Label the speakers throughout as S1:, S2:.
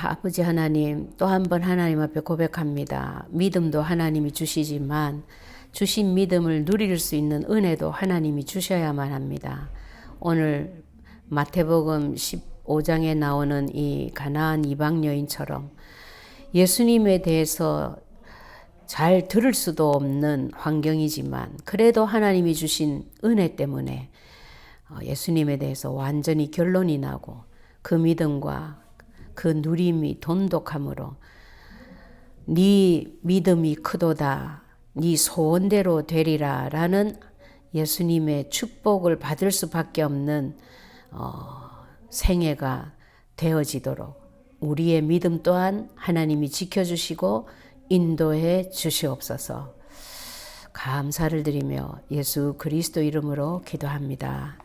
S1: 아버지 하나님, 또 한 번 하나님 앞에 고백합니다. 믿음도 하나님이 주시지만 주신 믿음을 누릴 수 있는 은혜도 하나님이 주셔야만 합니다. 오늘 마태복음 15장에 나오는 이 가나안 이방 여인처럼 예수님에 대해서 잘 들을 수도 없는 환경이지만 그래도 하나님이 주신 은혜 때문에 예수님에 대해서 완전히 결론이 나고 그 믿음과 그 누림이 돈독함으로 네 믿음이 크도다, 네 소원대로 되리라 라는 예수님의 축복을 받을 수밖에 없는 생애가 되어지도록 우리의 믿음 또한 하나님이 지켜주시고 인도해 주시옵소서. 감사를 드리며 예수 그리스도 이름으로 기도합니다.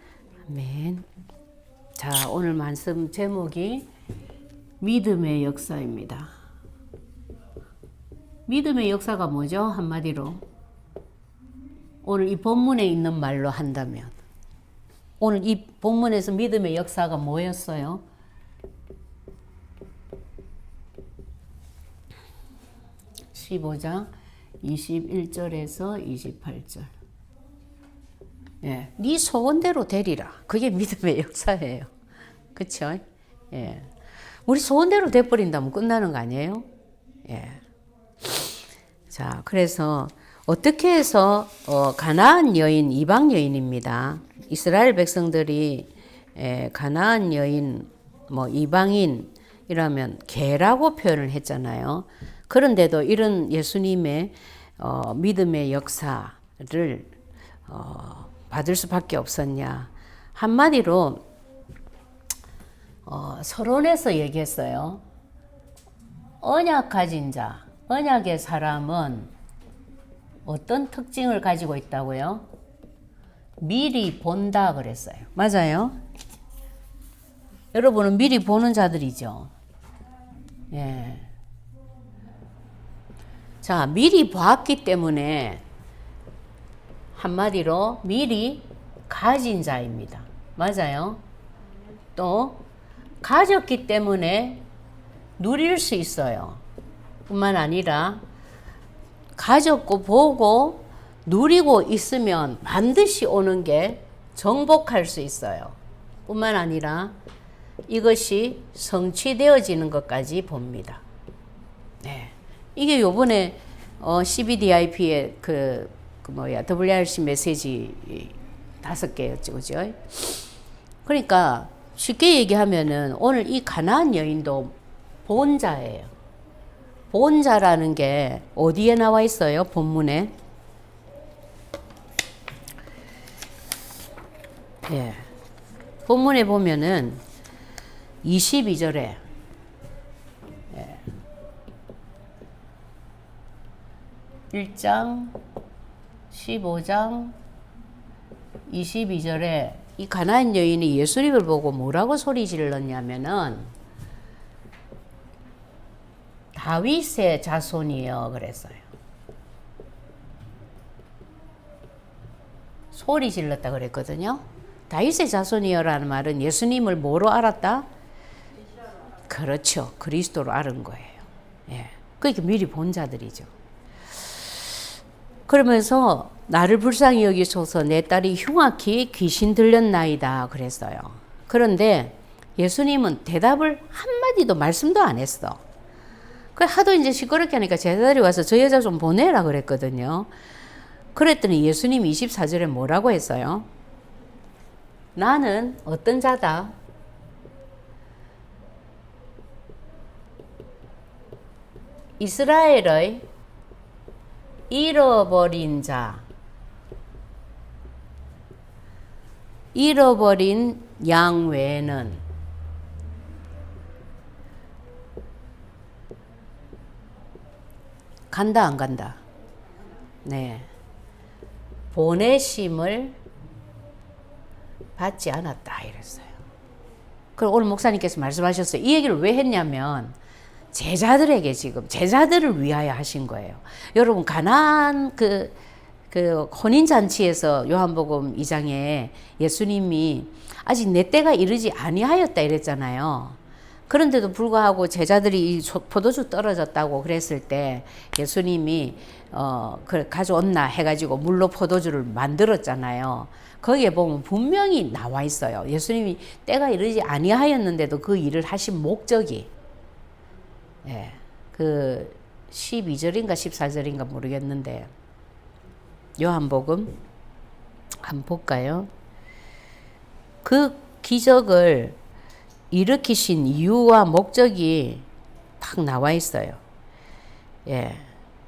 S1: 아멘. 자, 오늘 말씀 제목이 믿음의 역사입니다. 믿음의 역사가 뭐죠? 한마디로 오늘 이 본문에 있는 말로 한다면 오늘 이 본문에서 믿음의 역사가 뭐였어요? 15장 21절에서 28절. 예, 네 소원대로 되리라. 그게 믿음의 역사예요. 그렇죠? 예. 우리 소원대로 돼버린다면 끝나는 거 아니에요? 예. 자, 그래서 어떻게 해서 가나안 여인, 이방 여인입니다. 이스라엘 백성들이 가나안 여인, 이방인이라면 개라고 표현을 했잖아요. 그런데도 이런 예수님의 믿음의 역사를 받을 수밖에 없었냐. 한마디로 서론에서 얘기했어요. 언약 가진 자, 언약의 사람은 어떤 특징을 가지고 있다고요? 미리 본다 그랬어요. 맞아요? 여러분은 미리 보는 자들이죠. 예. 자, 미리 봤기 때문에 한마디로 미리 가진 자입니다. 맞아요? 또 가졌기 때문에 누릴 수 있어요. 뿐만 아니라 가졌고 보고 누리고 있으면 반드시 오는 게 정복할 수 있어요. 뿐만 아니라 이것이 성취되어지는 것까지 봅니다. 네. 이게 요번에 CBDIP의 WRC 메시지 5개였죠. 그죠? 그러니까 쉽게 얘기하면은 오늘 이 가나안 여인도 본자예요. 본자라는 게 어디에 나와 있어요? 본문에. 예. 본문에 보면은 22절에 1장 15장 22절에 이 가나안 여인이 예수님을 보고 뭐라고 소리 질렀냐면은 다윗의 자손이여 그랬어요. 소리 질렀다 그랬거든요. 다윗의 자손이여라는 말은 예수님을 뭐로 알았다? 그렇죠. 그리스도로 알은 거예요. 예. 그러니까 미리 본 자들이죠. 그러면서 나를 불쌍히 여기소서 내 딸이 흉악히 귀신 들렸나이다 그랬어요. 그런데 예수님은 대답을 한마디도 말씀도 안 했어. 그 하도 이제 시끄럽게 하니까 제자들이 와서 저 여자 좀 보내라 그랬거든요. 그랬더니 예수님이 24절에 뭐라고 했어요? 나는 어떤 자다? 이스라엘의 잃어버린 자, 잃어버린 양 외에는 간다 안 간다? 네. 보내심을 받지 않았다 이랬어요. 그럼 오늘 목사님께서 말씀하셨어요. 이 얘기를 왜 했냐면 제자들에게 지금 제자들을 위하여 하신 거예요. 여러분 가나안 그 혼인잔치에서 요한복음 2장에 예수님이 아직 내 때가 이르지 아니하였다 이랬잖아요. 그런데도 불구하고 제자들이 이 포도주 떨어졌다고 그랬을 때 예수님이 그래 가져온나 해가지고 물로 포도주를 만들었잖아요. 거기에 보면 분명히 나와 있어요. 예수님이 때가 이르지 아니하였는데도 그 일을 하신 목적이, 예, 그 12절인가 14절인가 모르겠는데 요한복음 한번 볼까요? 그 기적을 일으키신 이유와 목적이 딱 나와 있어요. 예.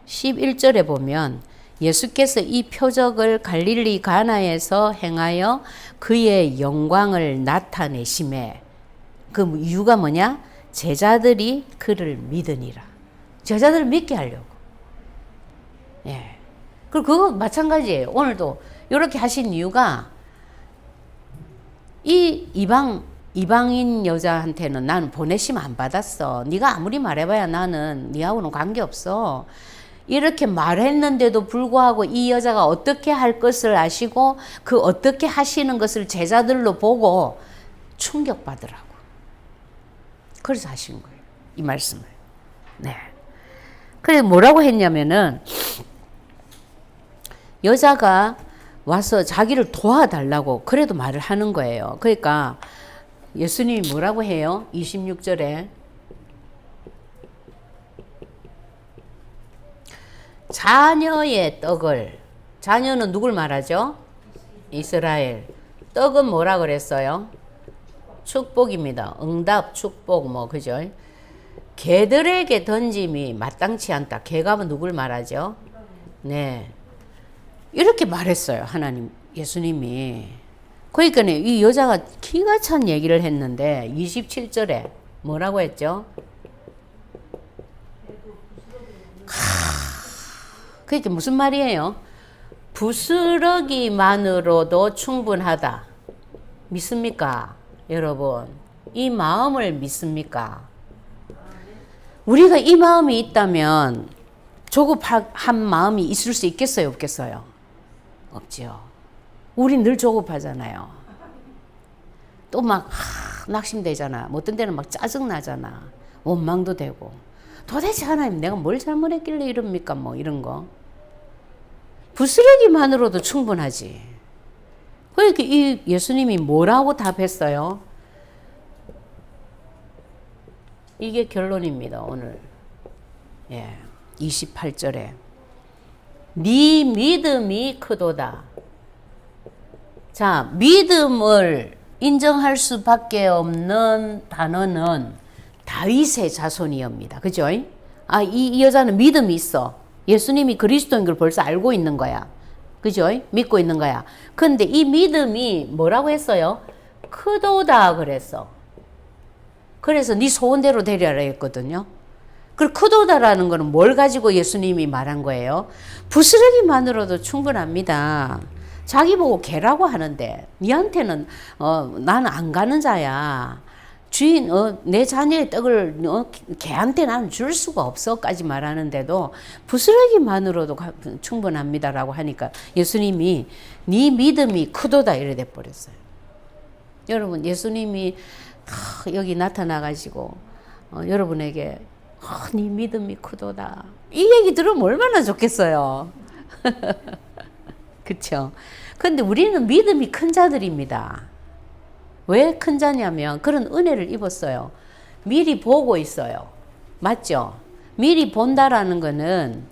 S1: 11절에 보면 예수께서 이 표적을 갈릴리 가나에서 행하여 그의 영광을 나타내심에, 그 이유가 뭐냐? 제자들이 그를 믿으니라. 제자들을 믿게 하려고. 예. 그리고 그거 마찬가지예요. 오늘도 이렇게 하신 이유가 이 이방인 여자한테는 나는 보내심 안 받았어. 네가 아무리 말해봐야 나는 네하고는 관계없어. 이렇게 말했는데도 불구하고 이 여자가 어떻게 할 것을 아시고 그 어떻게 하시는 것을 제자들로 보고 충격받으라고. 그래서 하신 거예요. 이 말씀을. 네. 그래서 뭐라고 했냐면은 여자가 와서 자기를 도와달라고 그래도 말을 하는 거예요. 그러니까 예수님이 뭐라고 해요? 26절에 자녀의 떡을, 자녀는 누굴 말하죠? 이스라엘. 떡은 뭐라 그랬어요? 축복입니다. 응답, 축복, 뭐, 그죠? 개들에게 던짐이 마땅치 않다. 개가 누굴 말하죠? 네. 이렇게 말했어요. 하나님, 예수님이. 그러니까 이 여자가 기가 찬 얘기를 했는데 27절에 뭐라고 했죠? 그게 무슨 말이에요? 부스러기만으로도 충분하다. 믿습니까? 여러분, 이 마음을 믿습니까? 우리가 이 마음이 있다면 조급한 마음이 있을 수 있겠어요? 없겠어요? 없죠. 우린 늘 조급하잖아요. 또 막 낙심되잖아. 뭐 어떤 데는 막 짜증나잖아. 원망도 되고. 도대체 하나님 내가 뭘 잘못했길래 이럽니까? 뭐 이런 거. 부스러기만으로도 충분하지. 그러니까 이 예수님이 뭐라고 답했어요? 이게 결론입니다. 오늘. 예. 28절에 네 믿음이 크도다. 자, 믿음을 인정할 수밖에 없는 단어는 다윗의 자손이옵니다. 그죠? 아, 이 여자는 믿음이 있어. 예수님이 그리스도인 걸 벌써 알고 있는 거야. 그죠? 믿고 있는 거야. 근데 이 믿음이 뭐라고 했어요? 크도다 그랬어. 그래서 네 소원대로 되리라 했거든요. 그 크도다라는 거는 뭘 가지고 예수님이 말한 거예요? 부스러기만으로도 충분합니다. 자기 보고 개라고 하는데 니한테는 나는 안 가는 자야. 주인 내 자녀의 떡을 개한테 나는 줄 수가 없어까지 말하는데도 부스러기만으로도 충분합니다라고 하니까 예수님이 네 믿음이 크도다 이래 돼 버렸어요. 여러분, 예수님이 여기 나타나가지고 여러분에게 네 믿음이 크도다 이 얘기 들으면 얼마나 좋겠어요. 그렇죠? 근데 우리는 믿음이 큰 자들입니다. 왜 큰 자냐면 그런 은혜를 입었어요. 미리 보고 있어요. 맞죠? 미리 본다라는 거는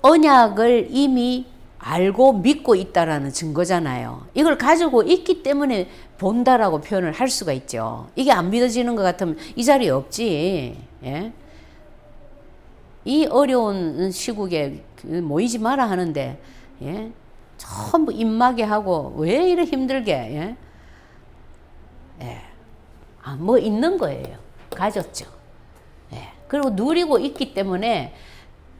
S1: 언약을 이미 알고 믿고 있다라는 증거잖아요. 이걸 가지고 있기 때문에 본다라고 표현을 할 수가 있죠. 이게 안 믿어지는 것 같으면 이 자리에 없지. 예? 이 어려운 시국에 모이지 마라 하는데, 예? 전부 입마개 하고 왜 이렇게 힘들게, 예? 예. 아, 뭐 있는 거예요. 가졌죠. 예. 그리고 누리고 있기 때문에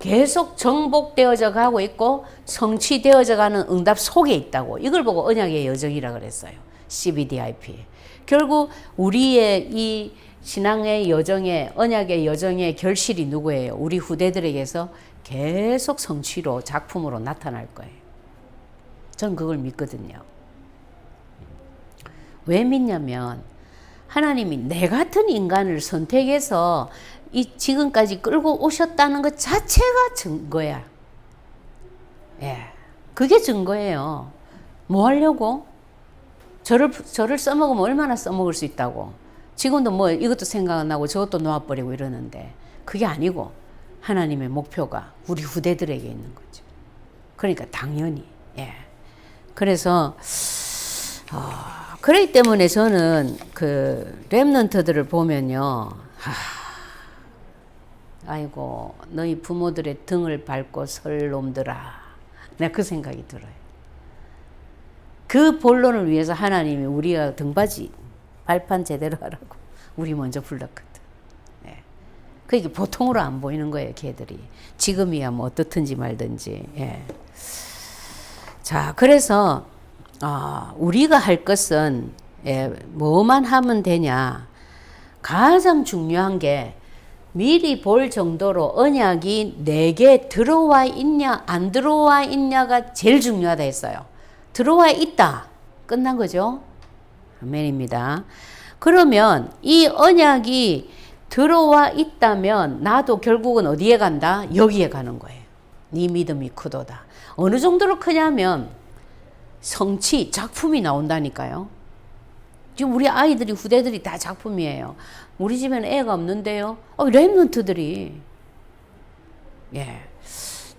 S1: 계속 정복되어져 가고 있고 성취되어져 가는 응답 속에 있다고. 이걸 보고 언약의 여정이라 그랬어요. CBDIP. 결국 우리의 이 신앙의 여정에, 언약의 여정의 결실이 누구예요? 우리 후대들에게서 계속 성취로, 작품으로 나타날 거예요. 전 그걸 믿거든요. 왜 믿냐면 하나님이 내 같은 인간을 선택해서 이 지금까지 끌고 오셨다는 것 자체가 증거야. 예, 그게 증거예요. 뭐 하려고? 저를 써먹으면 얼마나 써먹을 수 있다고. 지금도 뭐 이것도 생각 안 나고 저것도 놓아버리고 이러는데 그게 아니고 하나님의 목표가 우리 후대들에게 있는 거죠. 그러니까 당연히. 예. 그래서 그렇기 때문에 저는 그 렘넌트들을 보면요. 아이고 너희 부모들의 등을 밟고 설 놈들아. 내가 그 생각이 들어요. 그 본론을 위해서 하나님이 우리가 등받이 발판 제대로 하라고 우리 먼저 불렀거든. 예. 그게 보통으로 안 보이는 거예요, 걔들이. 지금이야 뭐 어떻든지 말든지. 예. 자, 그래서 우리가 할 것은 뭐만 하면 되냐. 가장 중요한 게 미리 볼 정도로 언약이 내게 들어와 있냐 안 들어와 있냐가 제일 중요하다 했어요. 들어와 있다. 끝난 거죠. 아멘입니다. 그러면 이 언약이 들어와 있다면 나도 결국은 어디에 간다? 여기에 가는 거예요. 네 믿음이 크도다. 어느 정도로 크냐면 성취, 작품이 나온다니까요. 지금 우리 아이들이 후대들이 다 작품이에요. 우리 집에는 애가 없는데요. 렘넌트들이 예,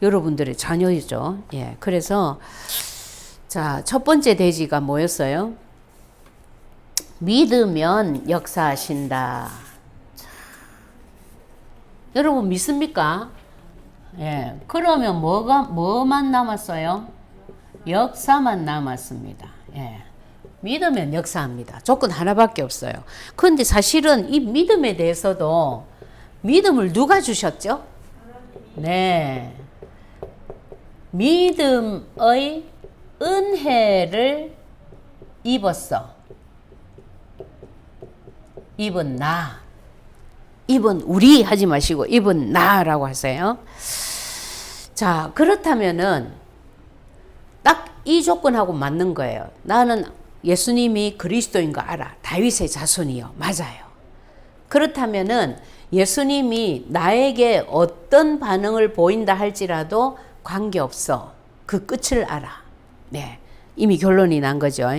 S1: 여러분들의 자녀이죠. 예, 그래서 자, 첫 번째 대지가 뭐였어요? 믿으면 역사하신다. 자, 여러분 믿습니까? 예, 그러면 뭐만 남았어요? 역사만 남았습니다. 예. 믿으면 역사합니다. 조건 하나밖에 없어요. 그런데 사실은 이 믿음에 대해서도 믿음을 누가 주셨죠? 네. 믿음의 은혜를 입었어. 입은 나. 입은 우리 하지 마시고 입은 나라고 하세요. 자, 그렇다면은 딱 이 조건하고 맞는 거예요. 나는 예수님이 그리스도인 거 알아. 다윗의 자손이요. 맞아요. 그렇다면은 예수님이 나에게 어떤 반응을 보인다 할지라도 관계없어. 그 끝을 알아. 네. 이미 결론이 난 거죠.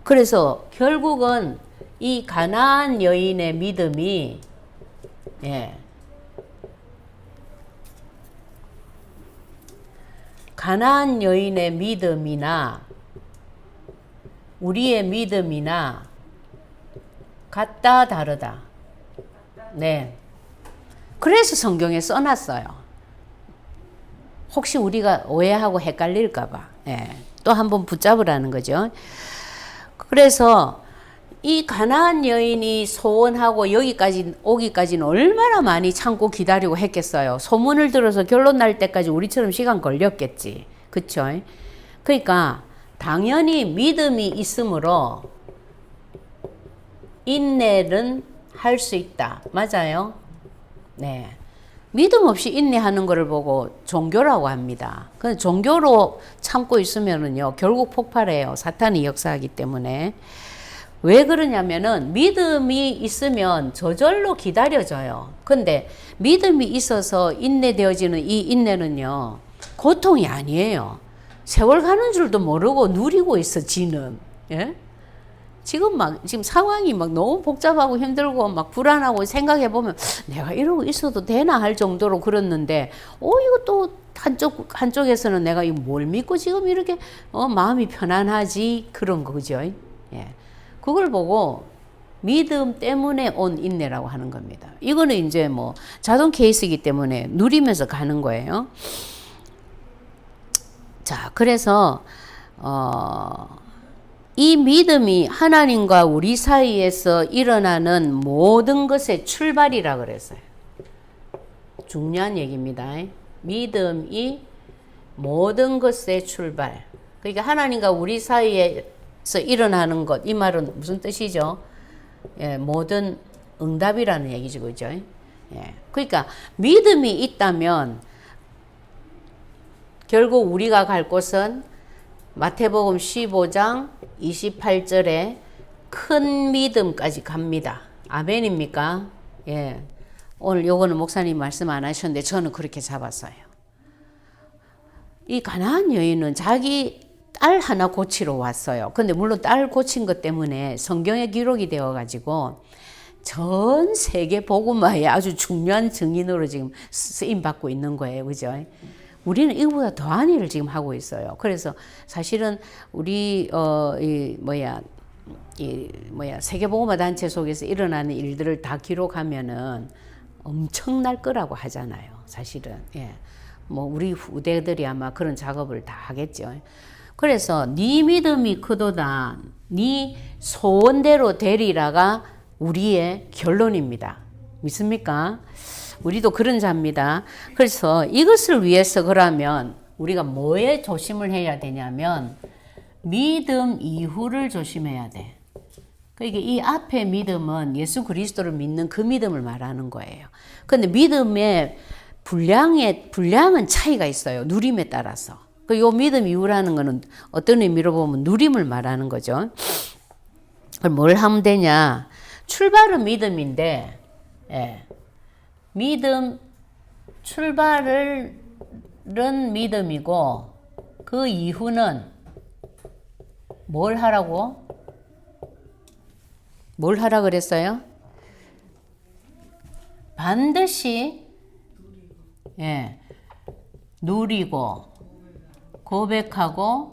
S1: 그래서 결국은 이 가나안 여인의 믿음이 예. 가나안 여인의 믿음이나 우리의 믿음이나 같다 다르다. 네. 그래서 성경에 써놨어요. 혹시 우리가 오해하고 헷갈릴까 봐. 네. 또 한번 붙잡으라는 거죠. 그래서 이 가나안 여인이 소원하고 여기까지 오기까지는 얼마나 많이 참고 기다리고 했겠어요. 소문을 들어서 결론 날 때까지 우리처럼 시간 걸렸겠지. 그쵸? 그러니까 당연히 믿음이 있으므로 인내는 할 수 있다. 맞아요? 네. 믿음 없이 인내하는 것을 보고 종교라고 합니다. 근데 종교로 참고 있으면은요, 결국 폭발해요. 사탄이 역사하기 때문에. 왜 그러냐면은 믿음이 있으면 저절로 기다려져요. 근데 믿음이 있어서 인내되어지는 이 인내는요, 고통이 아니에요. 세월 가는 줄도 모르고 누리고 있어, 지는. 예? 지금 상황이 너무 복잡하고 힘들고 불안하고 생각해보면 내가 이러고 있어도 되나 할 정도로 그랬는데, 이거 또 한쪽에서는 내가 이거 뭘 믿고 지금 이렇게, 마음이 편안하지? 그런 거죠. 예. 그걸 보고 믿음 때문에 온 인내라고 하는 겁니다. 이거는 이제 자동 케이스이기 때문에 누리면서 가는 거예요. 자, 그래서, 이 믿음이 하나님과 우리 사이에서 일어나는 모든 것의 출발이라 그랬어요. 중요한 얘기입니다. 믿음이 모든 것의 출발. 그러니까 하나님과 우리 사이에서 일어나는 것, 이 말은 무슨 뜻이죠? 예, 모든 응답이라는 얘기죠, 그죠? 예, 그러니까 믿음이 있다면 결국 우리가 갈 곳은 마태복음 15장 28절에 큰 믿음까지 갑니다. 아멘입니까? 예. 오늘 요거는 목사님 말씀 안 하셨는데 저는 그렇게 잡았어요. 이 가나안 여인은 자기 딸 하나 고치러 왔어요. 근데 물론 딸 고친 것 때문에 성경에 기록이 되어 가지고 전 세계 복음화에 아주 중요한 증인으로 지금 쓰임 받고 있는 거예요. 그죠? 우리는 이거보다 더한 일을 지금 하고 있어요. 그래서 사실은 우리 세계복음화 단체 속에서 일어나는 일들을 다 기록하면은 엄청날 거라고 하잖아요. 사실은. 예. 뭐 우리 후대들이 아마 그런 작업을 다 하겠죠. 그래서 네 믿음이 크도다. 네 소원대로 되리라가 우리의 결론입니다. 믿습니까? 우리도 그런 자입니다. 그래서 이것을 위해서 그러면 우리가 뭐에 조심을 해야 되냐면 믿음 이후를 조심해야 돼. 그러니까 이 앞에 믿음은 예수 그리스도를 믿는 그 믿음을 말하는 거예요. 근데 믿음의 분량은 차이가 있어요. 누림에 따라서. 요 믿음 이후라는 거는 어떤 의미로 보면 누림을 말하는 거죠. 그럼 뭘 하면 되냐? 출발은 믿음인데, 예. 출발은 믿음이고, 그 이후는 뭘 하라고? 뭘 하라 그랬어요? 반드시, 예. 누리고, 고백하고,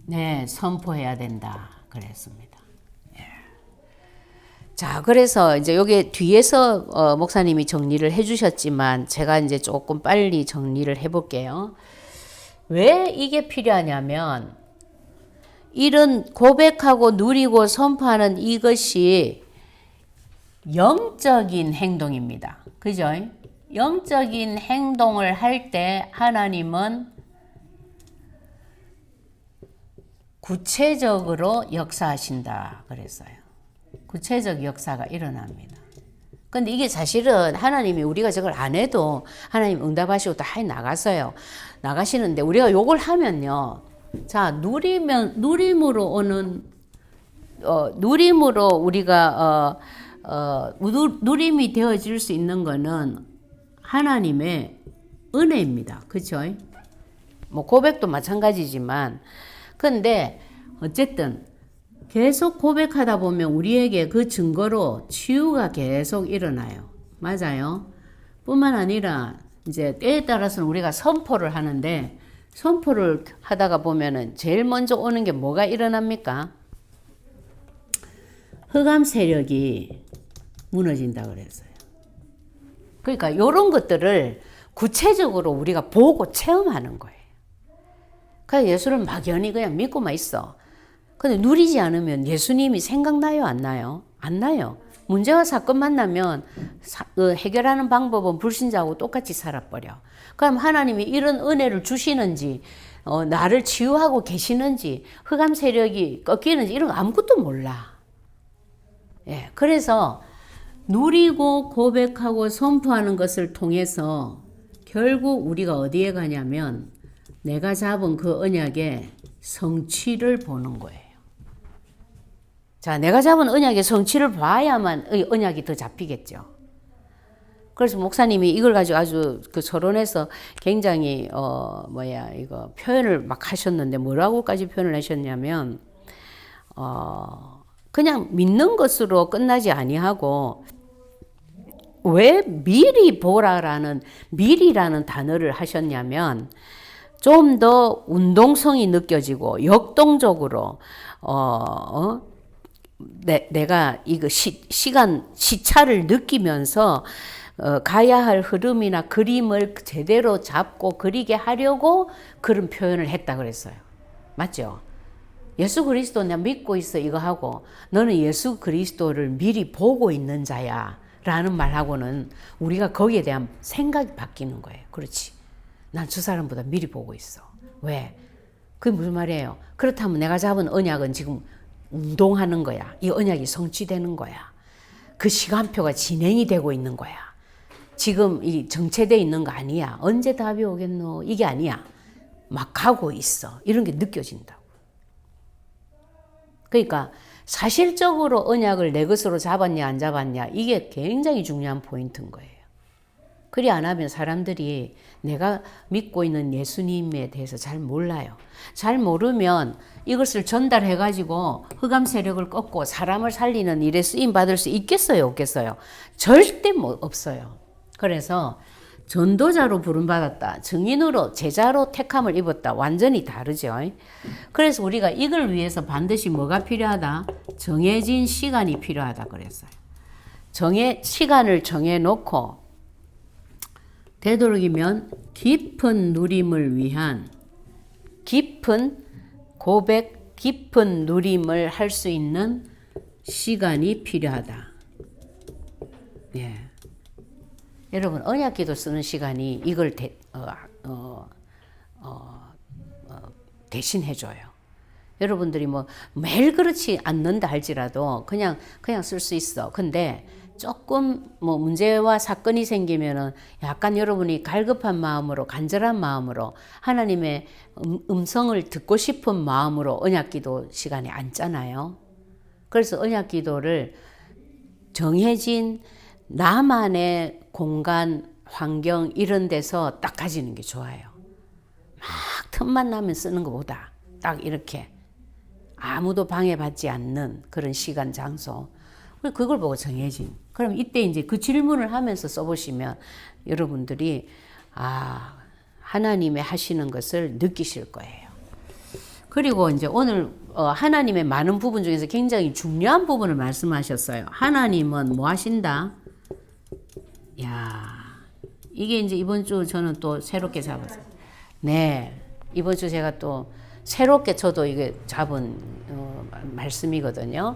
S1: 네, 선포해야 된다. 그랬습니다. 자, 그래서 이제 여기 뒤에서 목사님이 정리를 해주셨지만 제가 이제 조금 빨리 정리를 해볼게요. 왜 이게 필요하냐면 이런 고백하고 누리고 선포하는 이것이 영적인 행동입니다. 그죠? 영적인 행동을 할 때 하나님은 구체적으로 역사하신다 그랬어요. 구체적 역사가 일어납니다. 근데 이게 사실은 하나님이 우리가 저걸 안 해도 하나님 응답하시고 다 나갔어요. 나가시는데 우리가 요걸 하면요. 자, 누림으로 오는, 누림으로 우리가, 누림이 되어질 수 있는 거는 하나님의 은혜입니다. 그쵸? 뭐 고백도 마찬가지지만, 근데 어쨌든 계속 고백하다 보면 우리에게 그 증거로 치유가 계속 일어나요. 맞아요. 뿐만 아니라 이제 때에 따라서는 우리가 선포를 하는데 선포를 하다가 보면은 제일 먼저 오는 게 뭐가 일어납니까? 흑암 세력이 무너진다 그랬어요. 그러니까 이런 것들을 구체적으로 우리가 보고 체험하는 거예요. 그러니까 예수를 막연히 그냥 믿고만 있어. 근데 누리지 않으면 예수님이 생각나요? 안 나요? 안 나요. 문제와 사건 만나면 해결하는 방법은 불신자하고 똑같이 살아버려. 그럼 하나님이 이런 은혜를 주시는지, 나를 치유하고 계시는지, 흑암 세력이 꺾이는지 이런 거 아무것도 몰라. 예, 그래서 누리고 고백하고 선포하는 것을 통해서 결국 우리가 어디에 가냐면 내가 잡은 그 언약의 성취를 보는 거예요. 자, 내가 잡은 언약의 성취를 봐야만 언약이 더 잡히겠죠. 그래서 목사님이 이걸 가지고 아주 그 서론에서 굉장히 이거 표현을 막 하셨는데 뭐라고까지 표현을 하셨냐면 그냥 믿는 것으로 끝나지 아니하고 왜 미리라는 단어를 하셨냐면 좀 더 운동성이 느껴지고 역동적으로 내가 이거 시차를 느끼면서 가야 할 흐름이나 그림을 제대로 잡고 그리게 하려고 그런 표현을 했다 그랬어요. 맞죠? 예수 그리스도 내가 믿고 있어 이거 하고 너는 예수 그리스도를 미리 보고 있는 자야 라는 말하고는 우리가 거기에 대한 생각이 바뀌는 거예요. 그렇지. 난 저 사람보다 미리 보고 있어. 왜? 그게 무슨 말이에요? 그렇다면 내가 잡은 언약은 지금 운동하는 거야. 이 언약이 성취되는 거야. 그 시간표가 진행이 되고 있는 거야. 지금 이 정체되어 있는 거 아니야. 언제 답이 오겠노? 이게 아니야. 막 가고 있어. 이런 게 느껴진다고. 그러니까 사실적으로 언약을 내 것으로 잡았냐 안 잡았냐 이게 굉장히 중요한 포인트인 거예요. 그리 안 하면 사람들이 내가 믿고 있는 예수님에 대해서 잘 몰라요. 잘 모르면 이것을 전달해 가지고 흑암 세력을 꺾고 사람을 살리는 일에 쓰임 받을 수 있겠어요, 없겠어요? 절대 없어요. 그래서 전도자로 부름받았다. 증인으로 제자로 택함을 입었다. 완전히 다르죠. 그래서 우리가 이걸 위해서 반드시 뭐가 필요하다? 정해진 시간이 필요하다 그랬어요. 시간을 정해놓고 되도록이면 깊은 누림을 위한 깊은 고백, 깊은 누림을 할 수 있는 시간이 필요하다. 예. 여러분 언약기도 쓰는 시간이 이걸 대신해줘요. 여러분들이 뭐 매일 그렇지 않는다 할지라도 그냥 쓸 수 있어. 근데 조금 뭐 문제와 사건이 생기면은 약간 여러분이 갈급한 마음으로 간절한 마음으로 하나님의 음성을 듣고 싶은 마음으로 언약기도 시간에 앉잖아요. 그래서 언약기도를 정해진 나만의 공간, 환경 이런 데서 딱 가지는 게 좋아요. 막 틈만 나면 쓰는 것보다 딱 이렇게 아무도 방해받지 않는 그런 시간, 장소. 그걸 보고 정해진. 그럼 이때 이제 그 질문을 하면서 써보시면 여러분들이 하나님의 하시는 것을 느끼실 거예요. 그리고 이제 오늘 하나님의 많은 부분 중에서 굉장히 중요한 부분을 말씀하셨어요. 하나님은 뭐 하신다? 이게 이제 이번 주 저는 또 새롭게 잡았어요. 네. 이번 주 제가 또 새롭게 저도 이게 잡은 말씀이거든요.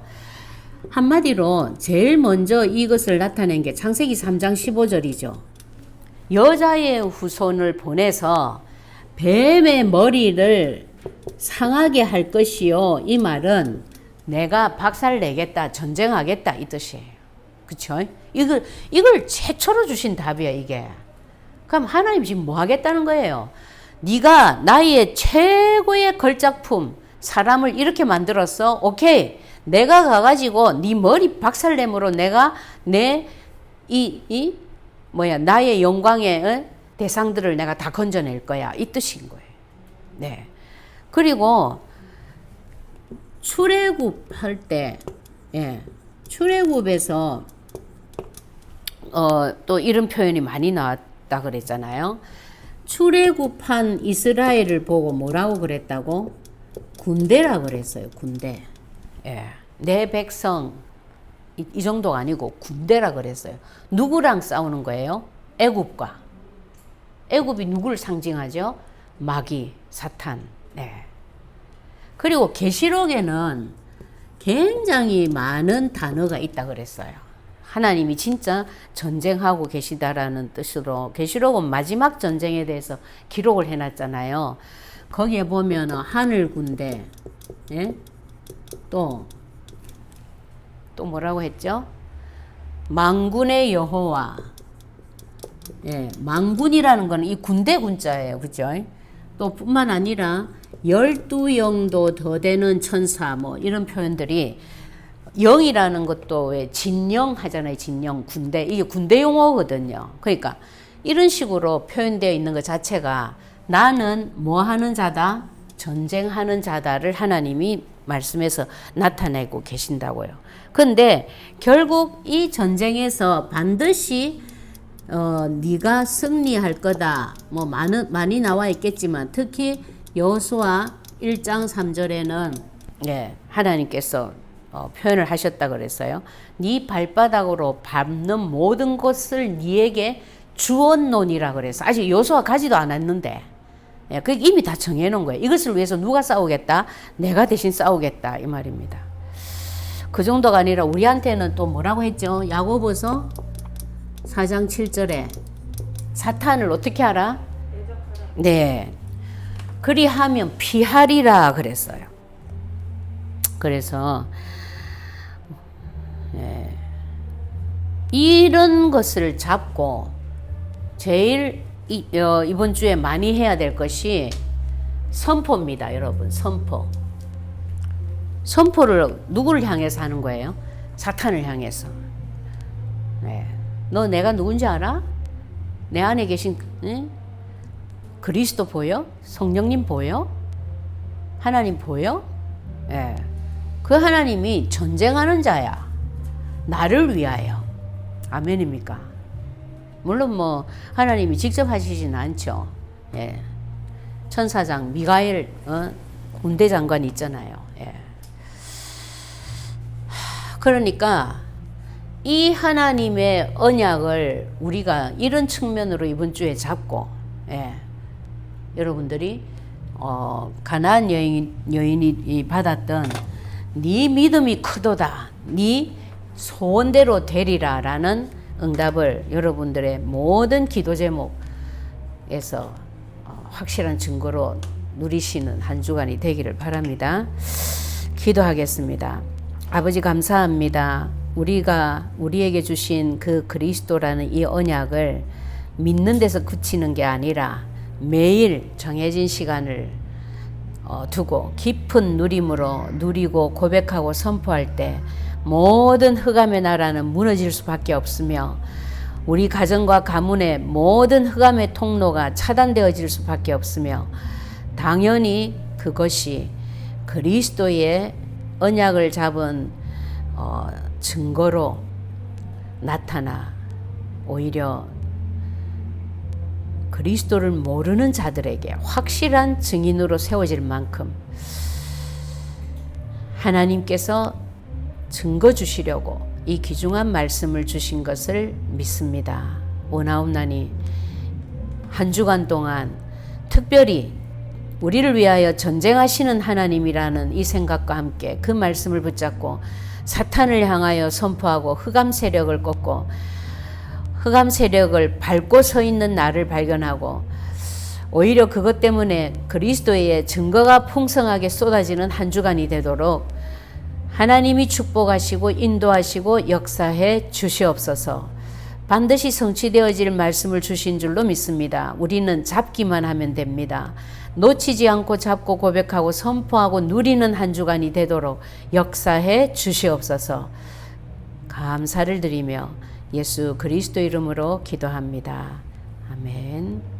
S1: 한마디로 제일 먼저 이것을 나타낸 게 창세기 3장 15절이죠. 여자의 후손을 보내서 뱀의 머리를 상하게 할 것이요. 이 말은 내가 박살내겠다, 전쟁하겠다 이 뜻이에요. 그쵸? 이걸 최초로 주신 답이야 이게. 그럼 하나님 지금 뭐 하겠다는 거예요? 네가 나의 최고의 걸작품 사람을 이렇게 만들었어. 오케이. 내가 가가지고 네 머리 박살내므로 내가 나의 영광의 대상들을 내가 다 건져낼 거야. 이 뜻인 거예요. 네. 그리고 출애굽 할 때, 출애굽에서 또 이런 표현이 많이 나왔다 그랬잖아요. 출애굽한 이스라엘을 보고 뭐라고 그랬다고? 군대라 그랬어요. 군대. 내 백성 이 정도가 아니고 군대라 그랬어요. 누구랑 싸우는 거예요? 애굽과. 애굽이 누구를 상징하죠? 마귀, 사탄. 네. 그리고 계시록에는 굉장히 많은 단어가 있다 그랬어요. 하나님이 진짜 전쟁하고 계시다라는 뜻으로 계시록은 마지막 전쟁에 대해서 기록을 해놨잖아요. 거기에 보면 하늘 군대, 또 뭐라고 했죠? 망군의 여호와. 망군이라는 거는 이 군대 군자예요. 그죠? 또 뿐만 아니라 12영도 더 되는 천사 뭐 이런 표현들이 영이라는 것도 왜 진영 하잖아요. 진영, 군대. 이게 군대 용어거든요. 그러니까 이런 식으로 표현되어 있는 것 자체가 나는 뭐 하는 자다? 전쟁하는 자다를 하나님이 말씀에서 나타내고 계신다고요. 근데 결국 이 전쟁에서 반드시 네가 승리할 거다. 뭐 많이 나와 있겠지만 특히 여호수아 1장 3절에는 하나님께서 표현을 하셨다 그랬어요. 네 발바닥으로 밟는 모든 것을 네에게 주었노니라 그래서 아직 여호수아 가지도 않았는데 그 이미 다 정해놓은 거예요. 이것을 위해서 누가 싸우겠다? 내가 대신 싸우겠다 이 말입니다. 그 정도가 아니라 우리한테는 또 뭐라고 했죠? 야고보서 4장 7절에 사탄을 어떻게 하라? 네. 그리하면 피하리라 그랬어요. 그래서 이런 것을 잡고 제일 이번 주에 많이 해야 될 것이 선포입니다. 여러분 선포. 선포를 누구를 향해서 하는 거예요? 사탄을 향해서. 네. 너 내가 누군지 알아? 내 안에 계신 그리스도 보여? 성령님 보여? 하나님 보여? 네. 그 하나님이 전쟁하는 자야. 나를 위하여. 아멘입니까? 물론 뭐 하나님이 직접 하시진 않죠. 예. 천사장 미가엘 군대 장관 있잖아요. 예. 그러니까 이 하나님의 언약을 우리가 이런 측면으로 이번 주에 잡고, 예. 여러분들이 가나안 여인이 받았던 네 믿음이 크도다, 네 소원대로 되리라 라는 응답을 여러분들의 모든 기도 제목에서 확실한 증거로 누리시는 한 주간이 되기를 바랍니다. 기도하겠습니다. 아버지 감사합니다. 우리에게 주신 그 그리스도라는 이 언약을 믿는 데서 그치는 게 아니라 매일 정해진 시간을 두고 깊은 누림으로 누리고 고백하고 선포할 때 모든 흑암의 나라는 무너질 수밖에 없으며 우리 가정과 가문의 모든 흑암의 통로가 차단되어질 수밖에 없으며 당연히 그것이 그리스도의 언약을 잡은 증거로 나타나 오히려 그리스도를 모르는 자들에게 확실한 증인으로 세워질 만큼 하나님께서 증거 주시려고 이 귀중한 말씀을 주신 것을 믿습니다. 원하옵나니 한 주간 동안 특별히 우리를 위하여 전쟁하시는 하나님이라는 이 생각과 함께 그 말씀을 붙잡고 사탄을 향하여 선포하고 흑암 세력을 꺾고 흑암 세력을 밟고 서 있는 나를 발견하고 오히려 그것 때문에 그리스도의 증거가 풍성하게 쏟아지는 한 주간이 되도록 하나님이 축복하시고 인도하시고 역사해 주시옵소서. 반드시 성취되어질 말씀을 주신 줄로 믿습니다. 우리는 잡기만 하면 됩니다. 놓치지 않고 잡고 고백하고 선포하고 누리는 한 주간이 되도록 역사해 주시옵소서. 감사를 드리며 예수 그리스도 이름으로 기도합니다. 아멘.